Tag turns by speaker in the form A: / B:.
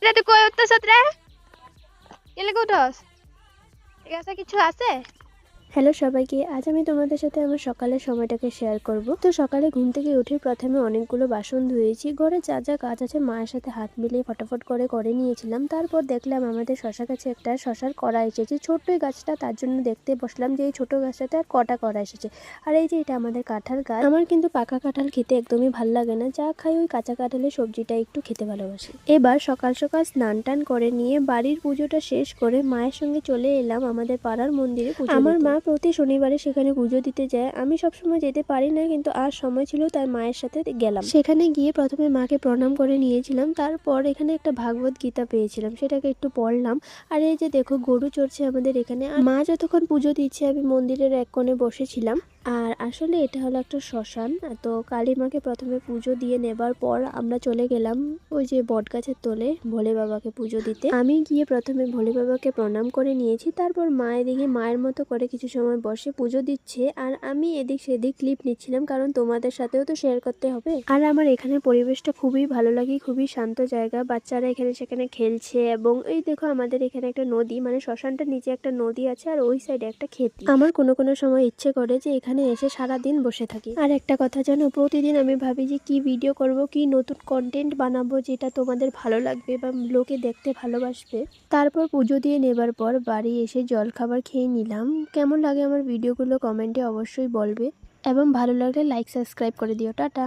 A: রে তুই কই উঠতেছ রে? এলে কোথাস? ঠিক আছে, কিছু আছে?
B: হ্যালো সবাইকে, আজ আমি তোমাদের সাথে আমার সকালের সময়টাকে শেয়ার করব। তো সকালে ঘুম থেকে উঠে প্রথমে অনেকগুলো বাসন ধুয়েছি, ঘরে যা যা কাজ আছে মায়ের সাথে হাত মিলিয়ে ফটাফট করে নিয়েছিলাম। তারপর দেখলাম আমাদের শশা গাছে একটা শশার কড়া এসেছে, ছোট্ট এই গাছটা, তার জন্য দেখতে বসলাম যে এই ছোট গাছটাতে আর কটা কড়া এসেছে। আর এই যে এটা আমাদের কাঁঠাল গাছ। আমার কিন্তু পাকা কাঁঠাল খেতে একদমই ভাল লাগে না, যা খাই ওই কাঁচা কাঁঠালের সবজিটা একটু খেতে ভালোবাসি। এবার সকাল সকাল স্নান টান করে নিয়ে বাড়ির পুজোটা শেষ করে মায়ের সঙ্গে চলে এলাম আমাদের পাড়ার মন্দিরে পুজো। আমার মা প্রতি শনিবারে সেখানে পুজো দিতে যায়। আমি সবসময় যেতে পারি না, কিন্তু আর সময় ছিল তাই মায়ের সাথে গেলাম। সেখানে গিয়ে প্রথমে মাকে প্রণাম করে নিয়েছিলাম, তারপর এখানে একটা ভাগবত গীতা পেয়েছিলাম, সেটাকে একটু পড়লাম। আর এই যে দেখো গরু চড়ছে আমাদের এখানে। আর মা যতক্ষণ পুজো দিচ্ছে আমি মন্দিরের এক কোণে বসেছিলাম। আর আসলে এটা হলো একটা শ্মশান। তো কালী মাকে প্রথমে পুজো দিয়ে নেবার পর আমরা চলে গেলাম ওই যে বট গাছের তলে ভোলে বাবাকে পুজো দিতে। আমি গিয়ে প্রথমে ভোলে বাবাকে প্রণাম করে নিয়েছি, তারপর মায়ের দিকে মায়ের মতো করে কিছু সময় বসে পুজো দিচ্ছে। আর আমি এদিক সেদিক ক্লিপ নিচ্ছিলাম, কারণ তোমাদের সাথেও তো শেয়ার করতে হবে। আর আমার এখানে পরিবেশটা খুবই ভালো লাগে, খুবই শান্ত জায়গা, বাচ্চারা এখানে সেখানে খেলছে। এবং এই দেখো আমাদের এখানে একটা নদী, মানে শ্মশানটার নিচে একটা নদী আছে, আর ওই সাইডে একটা ক্ষেত। আমার কোনো কোনো সময় ইচ্ছে করে যে এখানে এসে সারাদিন বসে থাকি। আর একটা কথা জানো, প্রতিদিন আমি ভাবি যে কি ভিডিও করব, কি নতুন কন্টেন্ট বানাবো যেটা তোমাদের ভালো লাগবে বা লোকে দেখতে ভালোবাসবে। তারপর পুজো দিয়ে নেবার পর বাড়ি এসে জল খাবার খেয়ে নিলাম। কেমন লাগে আমার ভিডিওগুলো কমেন্টে অবশ্যই বলবে, এবং ভালো লাগলে লাইক সাবস্ক্রাইব করে দিও। টাটা।